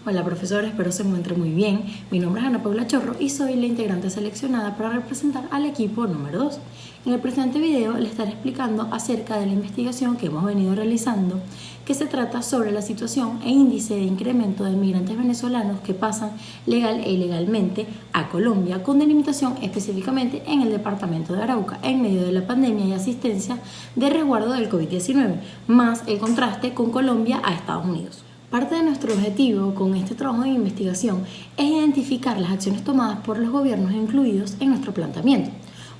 Hola profesor, espero se encuentre muy bien. Mi nombre es Ana Paula Chorro y soy la integrante seleccionada para representar al equipo número 2. En el presente video les estaré explicando acerca de la investigación que hemos venido realizando, que se trata sobre la situación e índice de incremento de migrantes venezolanos que pasan legal e ilegalmente a Colombia, con delimitación específicamente en el departamento de Arauca, en medio de la pandemia y asistencia de resguardo del COVID-19, más el contraste con Colombia a Estados Unidos. Parte de nuestro objetivo con este trabajo de investigación es identificar las acciones tomadas por los gobiernos incluidos en nuestro planteamiento.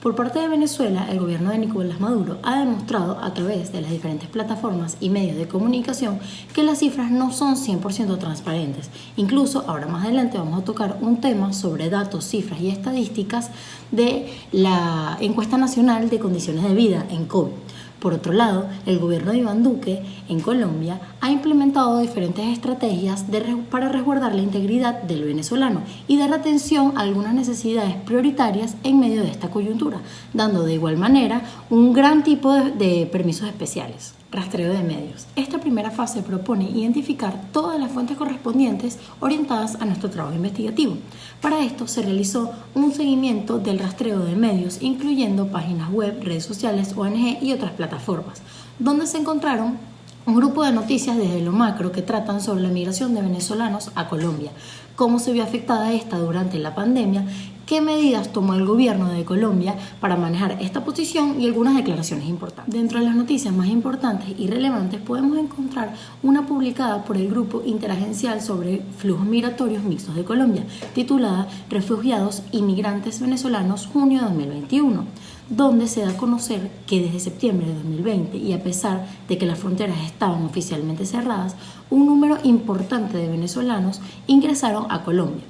Por parte de Venezuela, el gobierno de Nicolás Maduro ha demostrado a través de las diferentes plataformas y medios de comunicación que las cifras no son 100% transparentes. Incluso, ahora más adelante vamos a tocar un tema sobre datos, cifras y estadísticas de la Encuesta Nacional de Condiciones de Vida en COVID. Por otro lado, el gobierno de Iván Duque en Colombia ha implementado diferentes estrategias para resguardar la integridad del venezolano y dar atención a algunas necesidades prioritarias en medio de esta coyuntura, dando de igual manera un gran tipo de permisos especiales. Rastreo de medios. Esta primera fase propone identificar todas las fuentes correspondientes orientadas a nuestro trabajo investigativo. Para esto se realizó un seguimiento del rastreo de medios, incluyendo páginas web, redes sociales, ONG y otras plataformas, donde se encontraron un grupo de noticias desde lo macro que tratan sobre la migración de venezolanos a Colombia, cómo se vio afectada esta durante la pandemia, qué medidas tomó el gobierno de Colombia para manejar esta posición y algunas declaraciones importantes. Dentro de las noticias más importantes y relevantes podemos encontrar una publicada por el Grupo Interagencial sobre Flujos Migratorios Mixtos de Colombia, titulada Refugiados y Migrantes Venezolanos Junio de 2021, donde se da a conocer que desde septiembre de 2020 y a pesar de que las fronteras estaban oficialmente cerradas, un número importante de venezolanos ingresaron a Colombia.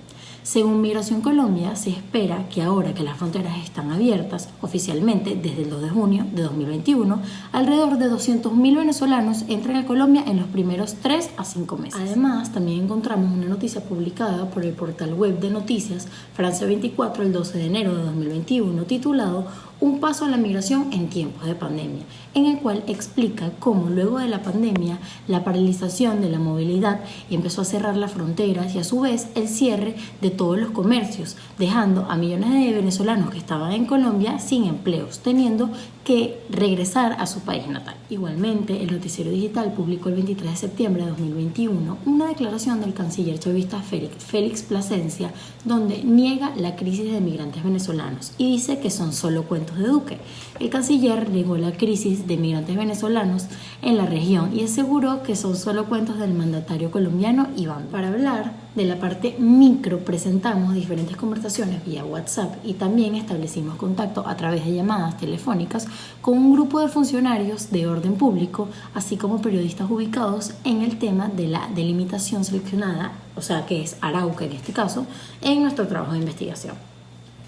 Según Migración Colombia, se espera que ahora que las fronteras están abiertas oficialmente desde el 2 de junio de 2021, alrededor de 200.000 venezolanos entran a Colombia en los primeros 3 a 5 meses. Además, también encontramos una noticia publicada por el portal web de noticias Francia 24 el 12 de enero de 2021, titulado Un paso a la migración en tiempos de pandemia, en el cual explica cómo luego de la pandemia la paralización de la movilidad empezó a cerrar las fronteras y a su vez el cierre de todos los comercios, dejando a millones de venezolanos que estaban en Colombia sin empleos, teniendo que regresar a su país natal. Igualmente, el Noticiero Digital publicó el 23 de septiembre de 2021 una declaración del canciller chavista Félix Plasencia, donde niega la crisis de migrantes venezolanos y dice que son solo cuentos de Duque. El canciller negó la crisis de migrantes venezolanos en la región y aseguró que son solo cuentos del mandatario colombiano Iván. Para hablar de la parte micro, presentamos diferentes conversaciones vía WhatsApp y también establecimos contacto a través de llamadas telefónicas con un grupo de funcionarios de orden público, así como periodistas ubicados en el tema de la delimitación seleccionada, o sea que es Arauca en este caso, en nuestro trabajo de investigación.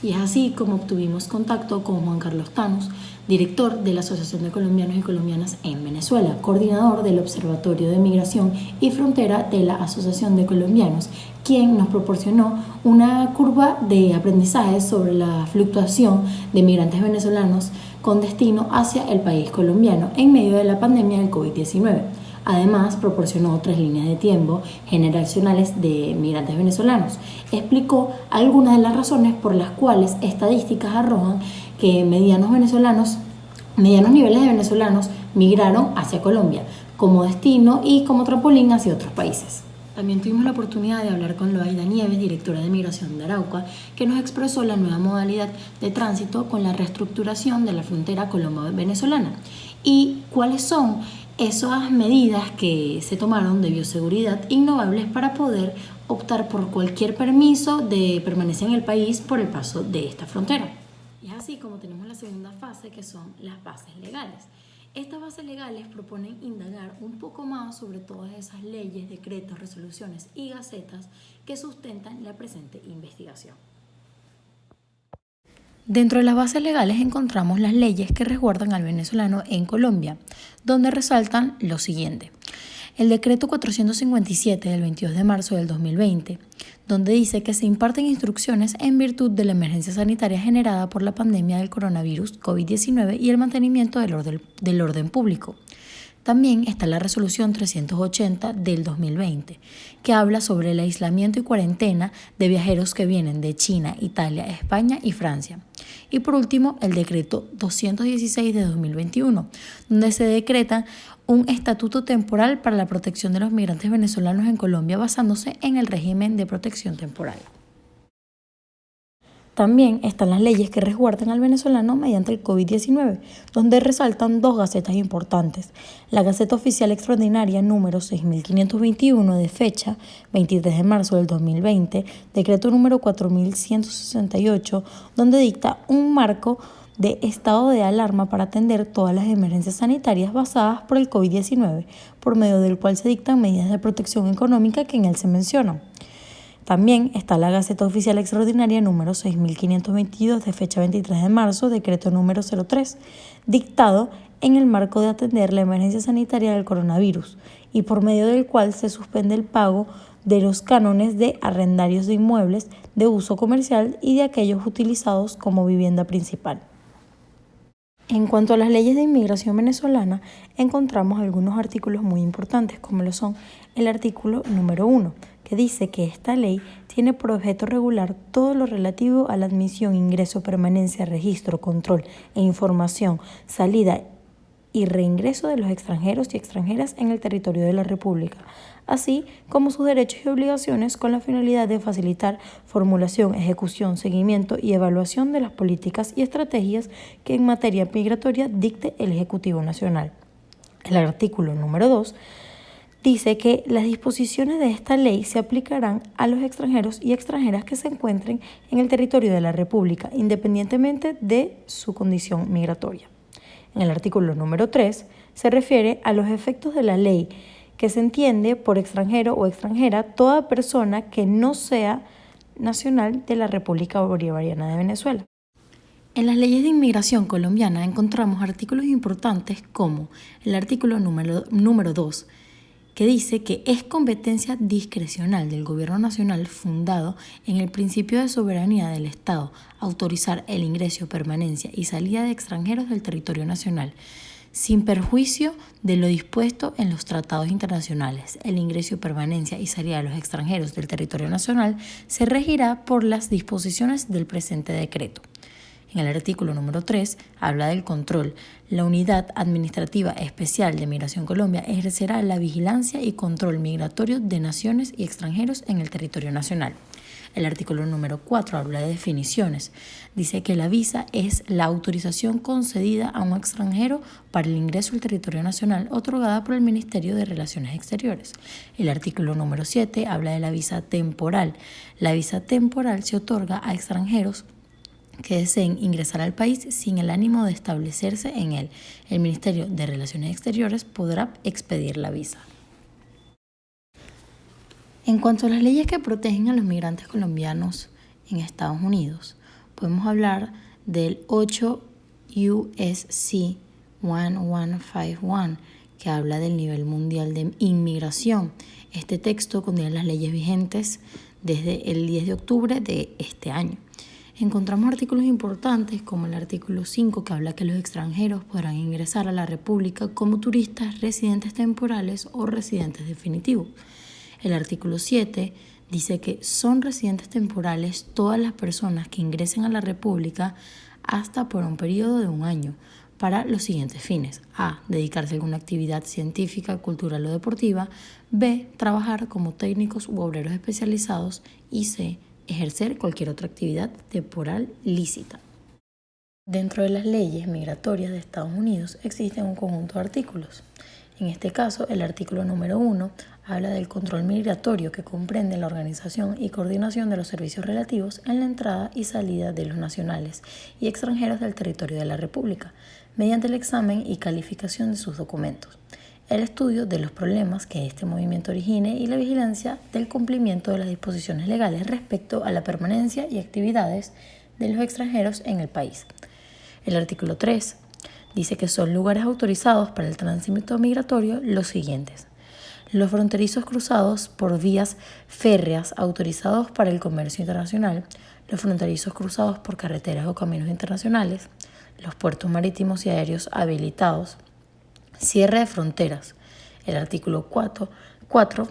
Y es así como obtuvimos contacto con Juan Carlos Tanus, director de la Asociación de Colombianos y Colombianas en Venezuela, coordinador del Observatorio de Migración y Frontera de la Asociación de Colombianos, quien nos proporcionó una curva de aprendizaje sobre la fluctuación de migrantes venezolanos con destino hacia el país colombiano en medio de la pandemia del COVID-19. Además, proporcionó otras líneas de tiempo generacionales de migrantes venezolanos. Explicó algunas de las razones por las cuales estadísticas arrojan que medianos niveles de venezolanos migraron hacia Colombia como destino y como trampolín hacia otros países. También tuvimos la oportunidad de hablar con Loaida Nieves, directora de Migración de Arauca, que nos expresó la nueva modalidad de tránsito con la reestructuración de la frontera colombo-venezolana y cuáles son esas medidas que se tomaron de bioseguridad innovables para poder optar por cualquier permiso de permanecer en el país por el paso de esta frontera. Y es así como tenemos la segunda fase, que son las bases legales. Estas bases legales proponen indagar un poco más sobre todas esas leyes, decretos, resoluciones y gacetas que sustentan la presente investigación. Dentro de las bases legales encontramos las leyes que resguardan al venezolano en Colombia, donde resaltan lo siguiente. El decreto 457 del 22 de marzo del 2020, donde dice que se imparten instrucciones en virtud de la emergencia sanitaria generada por la pandemia del coronavirus COVID-19 y el mantenimiento del orden público. También está la resolución 380 del 2020, que habla sobre el aislamiento y cuarentena de viajeros que vienen de China, Italia, España y Francia. Y por último, el decreto 216 de 2021, donde se decreta un estatuto temporal para la protección de los migrantes venezolanos en Colombia basándose en el régimen de protección temporal. También están las leyes que resguardan al venezolano mediante el COVID-19, donde resaltan dos gacetas importantes. La Gaceta Oficial Extraordinaria número 6521 de fecha 23 de marzo del 2020, decreto número 4168, donde dicta un marco de estado de alarma para atender todas las emergencias sanitarias basadas por el COVID-19, por medio del cual se dictan medidas de protección económica que en él se mencionan. También está la Gaceta Oficial Extraordinaria número 6522 de fecha 23 de marzo, decreto número 03, dictado en el marco de atender la emergencia sanitaria del coronavirus y por medio del cual se suspende el pago de los cánones de arrendarios de inmuebles de uso comercial y de aquellos utilizados como vivienda principal. En cuanto a las leyes de inmigración venezolana, encontramos algunos artículos muy importantes, como lo son el artículo número 1, que dice que esta ley tiene por objeto regular todo lo relativo a la admisión, ingreso, permanencia, registro, control e información, salida y reingreso de los extranjeros y extranjeras en el territorio de la República, así como sus derechos y obligaciones con la finalidad de facilitar formulación, ejecución, seguimiento y evaluación de las políticas y estrategias que en materia migratoria dicte el Ejecutivo Nacional. El artículo número 2 dice que las disposiciones de esta ley se aplicarán a los extranjeros y extranjeras que se encuentren en el territorio de la República, independientemente de su condición migratoria. En el artículo número 3 se refiere a los efectos de la ley, que se entiende por extranjero o extranjera toda persona que no sea nacional de la República Bolivariana de Venezuela. En las leyes de inmigración colombiana encontramos artículos importantes como el artículo número 2, que dice que es competencia discrecional del Gobierno Nacional fundado en el principio de soberanía del Estado autorizar el ingreso, permanencia y salida de extranjeros del territorio nacional, sin perjuicio de lo dispuesto en los tratados internacionales. El ingreso, permanencia y salida de los extranjeros del territorio nacional se regirá por las disposiciones del presente decreto. En el artículo número 3 habla del control. La Unidad Administrativa Especial de Migración Colombia ejercerá la vigilancia y control migratorio de naciones y extranjeros en el territorio nacional. El artículo número 4 habla de definiciones. Dice que la visa es la autorización concedida a un extranjero para el ingreso al territorio nacional otorgada por el Ministerio de Relaciones Exteriores. El artículo número 7 habla de la visa temporal. La visa temporal se otorga a extranjeros que deseen ingresar al país sin el ánimo de establecerse en él. El Ministerio de Relaciones Exteriores podrá expedir la visa. En cuanto a las leyes que protegen a los migrantes colombianos en Estados Unidos, podemos hablar del 8 U.S.C. 1151, que habla del nivel mundial de inmigración. Este texto contiene las leyes vigentes desde el 10 de octubre de este año. Encontramos artículos importantes como el artículo 5, que habla que los extranjeros podrán ingresar a la República como turistas, residentes temporales o residentes definitivos. El artículo 7 dice que son residentes temporales todas las personas que ingresen a la República hasta por un periodo de 1 año para los siguientes fines: A. Dedicarse a alguna actividad científica, cultural o deportiva. B. Trabajar como técnicos u obreros especializados. Y C. Ejercer cualquier otra actividad temporal lícita. Dentro de las leyes migratorias de Estados Unidos existen un conjunto de artículos. En este caso, el artículo número 1 habla del control migratorio, que comprende la organización y coordinación de los servicios relativos en la entrada y salida de los nacionales y extranjeros del territorio de la República, mediante el examen y calificación de sus documentos, el estudio de los problemas que este movimiento origine y la vigilancia del cumplimiento de las disposiciones legales respecto a la permanencia y actividades de los extranjeros en el país. El artículo 3 dice que son lugares autorizados para el tránsito migratorio los siguientes: los fronterizos cruzados por vías férreas autorizados para el comercio internacional, los fronterizos cruzados por carreteras o caminos internacionales, los puertos marítimos y aéreos habilitados, Cierre de fronteras. El artículo 4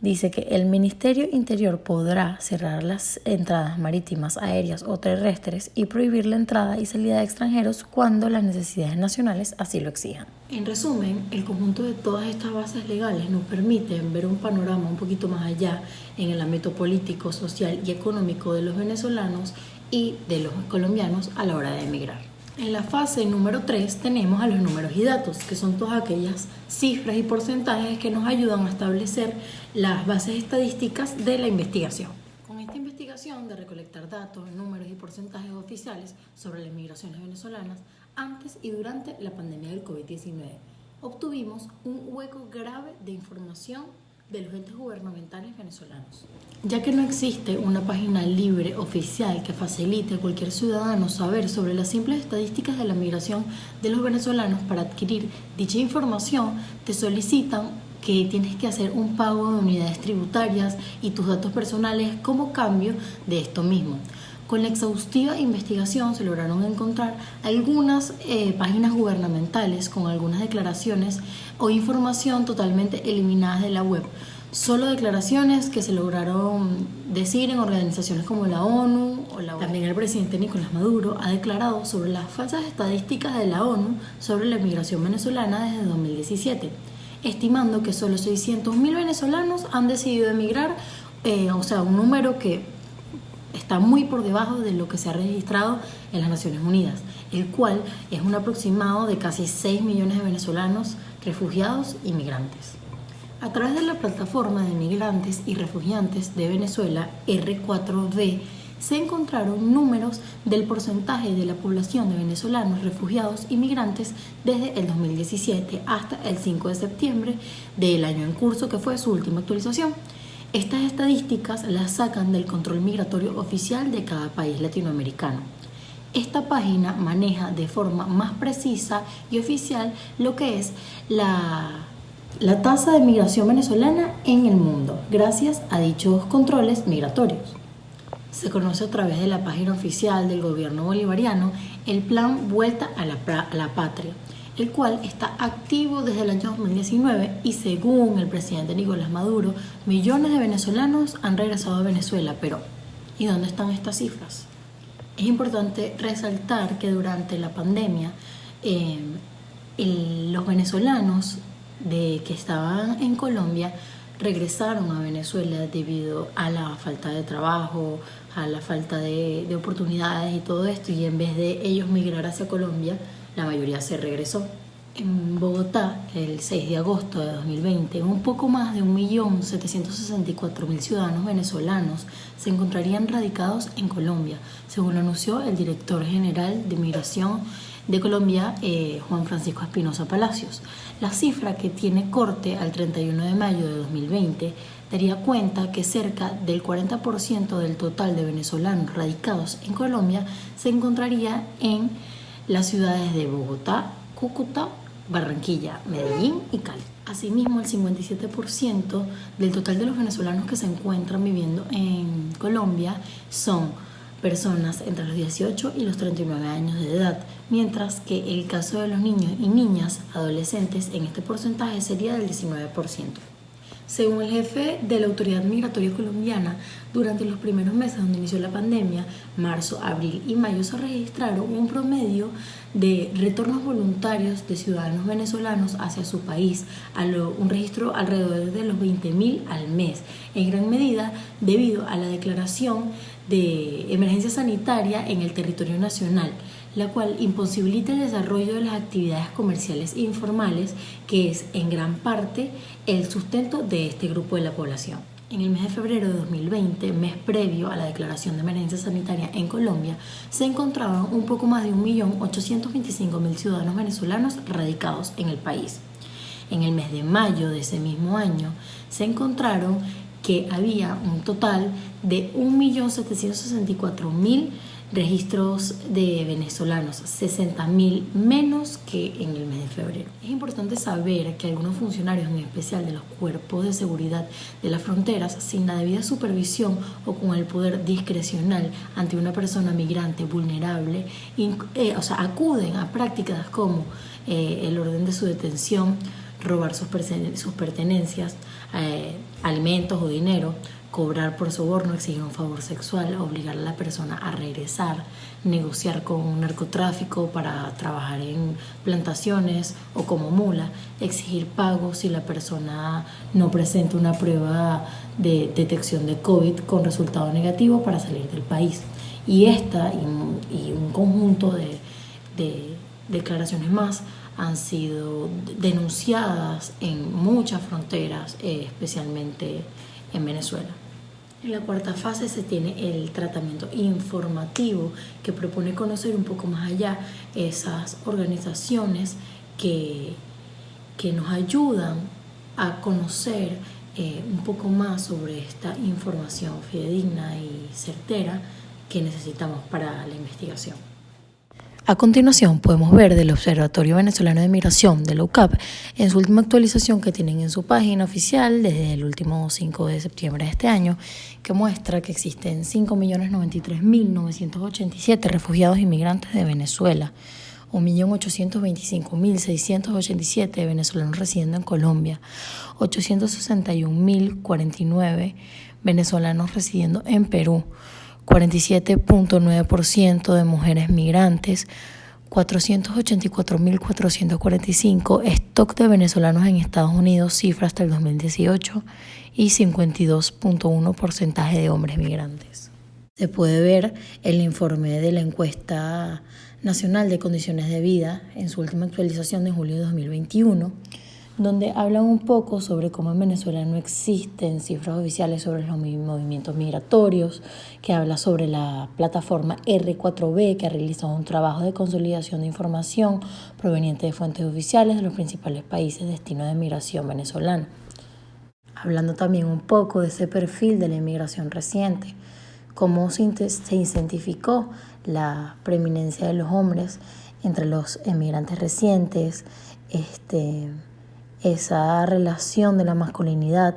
dice que el Ministerio Interior podrá cerrar las entradas marítimas, aéreas o terrestres y prohibir la entrada y salida de extranjeros cuando las necesidades nacionales así lo exijan. En resumen, el conjunto de todas estas bases legales nos permiten ver un panorama un poquito más allá en el ámbito político, social y económico de los venezolanos y de los colombianos a la hora de emigrar. En la fase número 3 tenemos a los números y datos, que son todas aquellas cifras y porcentajes que nos ayudan a establecer las bases estadísticas de la investigación. Con esta investigación de recolectar datos, números y porcentajes oficiales sobre las migraciones venezolanas antes y durante la pandemia del COVID-19, obtuvimos un hueco grave de información de los entes gubernamentales venezolanos. Ya que no existe una página libre oficial que facilite a cualquier ciudadano saber sobre las simples estadísticas de la migración de los venezolanos, para adquirir dicha información te solicitan que tienes que hacer un pago de unidades tributarias y tus datos personales como cambio de esto mismo. Con la exhaustiva investigación se lograron encontrar algunas páginas gubernamentales con algunas declaraciones o información totalmente eliminadas de la web. Solo declaraciones que se lograron decir en organizaciones como la ONU o la OEA. También el presidente Nicolás Maduro ha declarado sobre las falsas estadísticas de la ONU sobre la migración venezolana desde 2017, estimando que solo 600.000 venezolanos han decidido emigrar, un número que está muy por debajo de lo que se ha registrado en las Naciones Unidas, el cual es un aproximado de casi 6 millones de venezolanos refugiados y migrantes. A través de la plataforma de migrantes y refugiantes de Venezuela, R4V, se encontraron números del porcentaje de la población de venezolanos refugiados y migrantes desde el 2017 hasta el 5 de septiembre del año en curso, que fue su última actualización. Estas estadísticas las sacan del control migratorio oficial de cada país latinoamericano. Esta página maneja de forma más precisa y oficial lo que es la tasa de migración venezolana en el mundo, gracias a dichos controles migratorios. Se conoce a través de la página oficial del gobierno bolivariano el Plan Vuelta a la Patria, el cual está activo desde el año 2019 y, según el presidente Nicolás Maduro, millones de venezolanos han regresado a Venezuela. Pero, ¿y dónde están estas cifras? Es importante resaltar que durante la pandemia los venezolanos que estaban en Colombia regresaron a Venezuela debido a la falta de trabajo, a la falta de oportunidades y todo esto, y en vez de ellos migrar hacia Colombia, la mayoría se regresó. En Bogotá, el 6 de agosto de 2020, un poco más de 1.764.000 ciudadanos venezolanos se encontrarían radicados en Colombia, según lo anunció el director general de Migración de Colombia, Juan Francisco Espinosa Palacios. La cifra, que tiene corte al 31 de mayo de 2020, daría cuenta que cerca del 40% del total de venezolanos radicados en Colombia se encontraría en las ciudades de Bogotá, Cúcuta, Barranquilla, Medellín y Cali. Asimismo, el 57% del total de los venezolanos que se encuentran viviendo en Colombia son personas entre los 18 y los 39 años de edad, mientras que el caso de los niños y niñas adolescentes en este porcentaje sería del 19%. Según el jefe de la Autoridad Migratoria Colombiana, durante los primeros meses donde inició la pandemia, marzo, abril y mayo, se registraron un promedio de retornos voluntarios de ciudadanos venezolanos hacia su país, un registro alrededor de los 20.000 al mes, en gran medida debido a la declaración de emergencia sanitaria en el territorio nacional, la cual imposibilita el desarrollo de las actividades comerciales informales, que es en gran parte el sustento de este grupo de la población. En el mes de febrero de 2020, mes previo a la declaración de emergencia sanitaria en Colombia, se encontraban un poco más de 1.825.000 ciudadanos venezolanos radicados en el país. En el mes de mayo de ese mismo año, se encontraron que había un total de 1.764.000 registros de venezolanos, 60.000 menos que en el mes de febrero. Es importante saber que algunos funcionarios, en especial de los cuerpos de seguridad de las fronteras, sin la debida supervisión o con el poder discrecional ante una persona migrante vulnerable, acuden a prácticas como el orden de su detención, robar sus pertenencias, alimentos o dinero, cobrar por soborno, exigir un favor sexual, obligar a la persona a regresar, negociar con narcotráfico para trabajar en plantaciones o como mula, exigir pago si la persona no presenta una prueba de detección de COVID con resultado negativo para salir del país. Y un conjunto de declaraciones más han sido denunciadas en muchas fronteras, especialmente en Venezuela. En la cuarta fase se tiene el tratamiento informativo, que propone conocer un poco más allá esas organizaciones que nos ayudan a conocer un poco más sobre esta información fidedigna y certera que necesitamos para la investigación. A continuación podemos ver del Observatorio Venezolano de Migración de la UCAP en su última actualización que tienen en su página oficial desde el último 5 de septiembre de este año, que muestra que existen 5.093.987 refugiados inmigrantes de Venezuela, 1.825.687 venezolanos residiendo en Colombia, 861.049 venezolanos residiendo en Perú, 47.9% de mujeres migrantes, 484.445 stock de venezolanos en Estados Unidos, cifra hasta el 2018, y 52.1% de hombres migrantes. Se puede ver el informe de la encuesta nacional de condiciones de vida en su última actualización de julio de 2021, donde hablan un poco sobre cómo en Venezuela no existen cifras oficiales sobre los movimientos migratorios, que habla sobre la plataforma R4B, que ha realizado un trabajo de consolidación de información proveniente de fuentes oficiales de los principales países destino de migración venezolana. Hablando también un poco de ese perfil de la inmigración reciente, cómo se identificó la preeminencia de los hombres entre los emigrantes recientes, esa relación de la masculinidad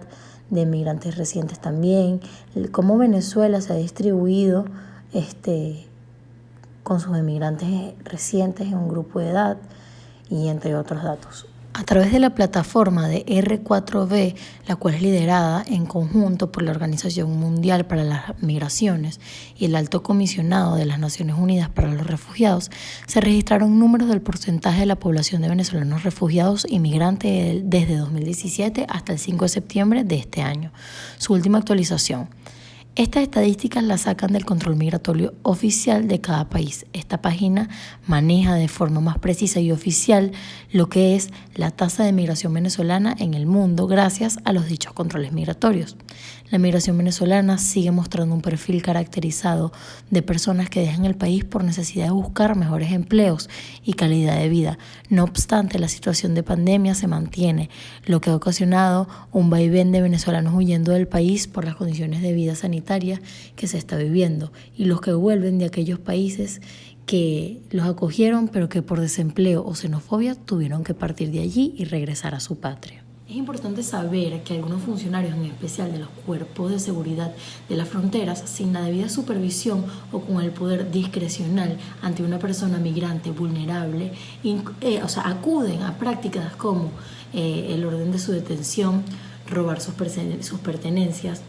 de migrantes recientes también, cómo Venezuela se ha distribuido con sus emigrantes recientes en un grupo de edad y entre otros datos. A través de la plataforma de R4B, la cual es liderada en conjunto por la Organización Mundial para las Migraciones y el Alto Comisionado de las Naciones Unidas para los Refugiados, se registraron números del porcentaje de la población de venezolanos refugiados y migrantes desde 2017 hasta el 5 de septiembre de este año, su última actualización. Estas estadísticas las sacan del control migratorio oficial de cada país. Esta página maneja de forma más precisa y oficial lo que es la tasa de migración venezolana en el mundo gracias a los dichos controles migratorios. La migración venezolana sigue mostrando un perfil caracterizado de personas que dejan el país por necesidad de buscar mejores empleos y calidad de vida. No obstante, la situación de pandemia se mantiene, lo que ha ocasionado un vaivén de venezolanos huyendo del país por las condiciones de vida sanitaria que se está viviendo y los que vuelven de aquellos países que los acogieron pero que por desempleo o xenofobia tuvieron que partir de allí y regresar a su patria. Es importante saber que algunos funcionarios, en especial de los cuerpos de seguridad de las fronteras, sin la debida supervisión o con el poder discrecional ante una persona migrante vulnerable, acuden a prácticas como el orden de su detención, robar sus pertenencias,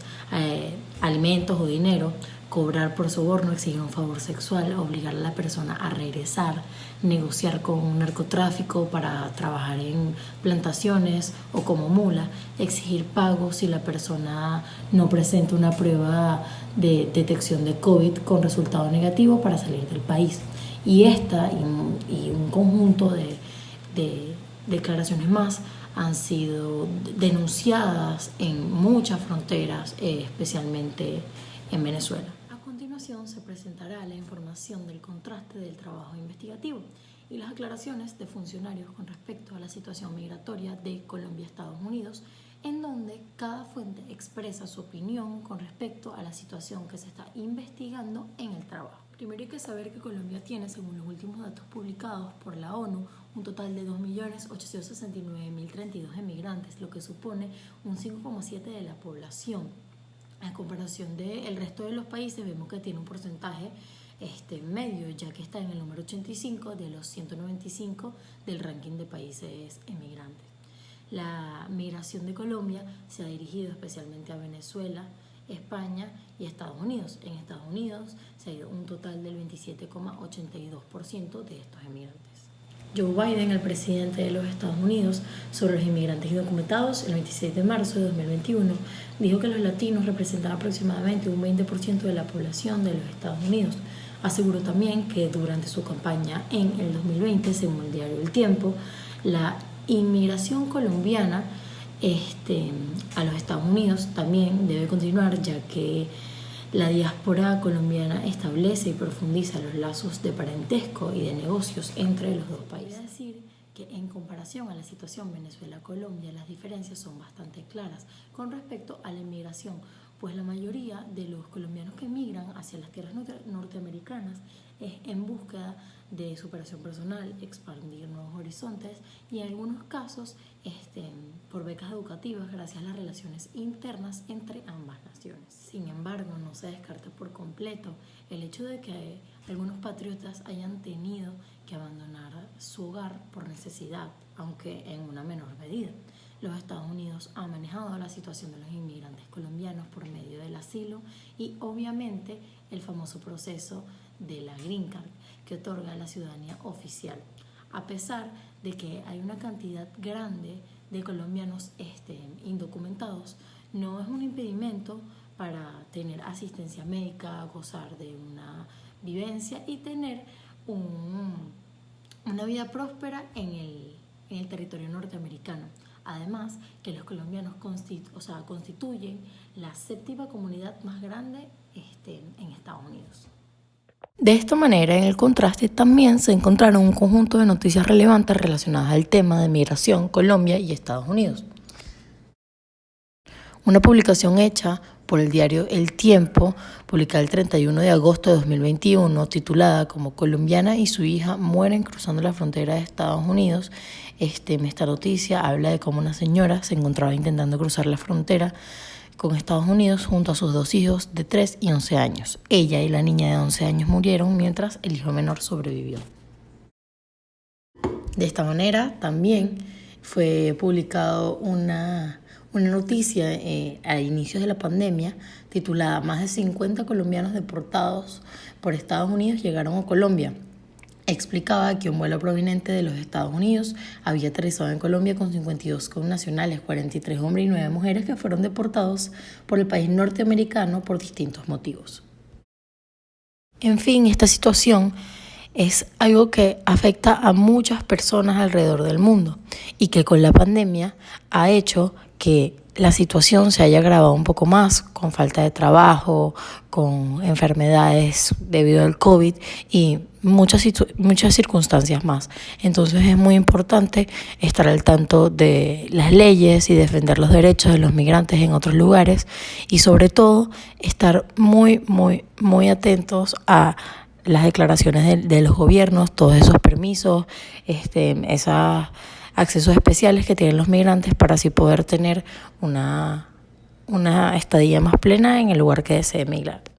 alimentos o dinero, cobrar por soborno, exigir un favor sexual, obligar a la persona a regresar, negociar con narcotráfico para trabajar en plantaciones o como mula, exigir pago si la persona no presenta una prueba de detección de COVID con resultado negativo para salir del país. Y un conjunto de declaraciones más han sido denunciadas en muchas fronteras, especialmente en Venezuela. A continuación se presentará la información del contraste del trabajo investigativo y las aclaraciones de funcionarios con respecto a la situación migratoria de Colombia a Estados Unidos en donde cada fuente expresa su opinión con respecto a la situación que se está investigando en el trabajo. Primero hay que saber que Colombia tiene, según los últimos datos publicados por la ONU, un total de 2.869.032 emigrantes, lo que supone un 5,7% de la población. A comparación del resto de los países, vemos que tiene un porcentaje medio, ya que está en el número 85 de los 195 del ranking de países emigrantes. La migración de Colombia se ha dirigido especialmente a Venezuela, España y Estados Unidos. En Estados Unidos se ha ido un total del 27,82% de estos emigrantes. Joe Biden, el presidente de los Estados Unidos, sobre los inmigrantes indocumentados, el 26 de marzo de 2021, dijo que los latinos representan aproximadamente un 20% de la población de los Estados Unidos. Aseguró también que durante su campaña en el 2020, según el diario El Tiempo, la inmigración colombiana a los Estados Unidos también debe continuar, ya que la diáspora colombiana establece y profundiza los lazos de parentesco y de negocios entre los dos países. Es decir, que en comparación a la situación Venezuela-Colombia, las diferencias son bastante claras con respecto a la inmigración, pues la mayoría de los colombianos que emigran hacia las tierras norteamericanas es en búsqueda de superación personal, expandir nuevos horizontes y en algunos casos por becas educativas gracias a las relaciones internas entre ambas naciones. Sin embargo, no se descarta por completo el hecho de que algunos patriotas hayan tenido que abandonar su hogar por necesidad, aunque en una menor medida. Los Estados Unidos han manejado la situación de los inmigrantes colombianos por medio del asilo y obviamente el famoso proceso de la Green Card, que otorga la ciudadanía oficial. A pesar de que hay una cantidad grande de colombianos indocumentados, no es un impedimento para tener asistencia médica, gozar de una vivencia y tener una vida próspera en el territorio norteamericano. Además, que los colombianos constituyen la séptima comunidad más grande en Estados Unidos. De esta manera, en el contraste también se encontraron un conjunto de noticias relevantes relacionadas al tema de migración, Colombia y Estados Unidos. Una publicación hecha por el diario El Tiempo, publicada el 31 de agosto de 2021, titulada como Colombiana y su hija mueren cruzando la frontera de Estados Unidos. Esta noticia habla de cómo una señora se encontraba intentando cruzar la frontera con Estados Unidos junto a sus dos hijos de 3 y 11 años. Ella y la niña de 11 años murieron mientras el hijo menor sobrevivió. De esta manera también fue publicado una noticia a inicios de la pandemia titulada Más de 50 colombianos deportados por Estados Unidos llegaron a Colombia. Explicaba que un vuelo proveniente de los Estados Unidos había aterrizado en Colombia con 52 connacionales, 43 hombres y 9 mujeres que fueron deportados por el país norteamericano por distintos motivos. En fin, esta situación es algo que afecta a muchas personas alrededor del mundo y que con la pandemia ha hecho que la situación se haya agravado un poco más con falta de trabajo, con enfermedades debido al COVID y muchas circunstancias más. Entonces es muy importante estar al tanto de las leyes y defender los derechos de los migrantes en otros lugares y sobre todo estar muy atentos a las declaraciones de los gobiernos, todos esos permisos, esos accesos especiales que tienen los migrantes para así poder tener una estadía más plena en el lugar que desee migrar.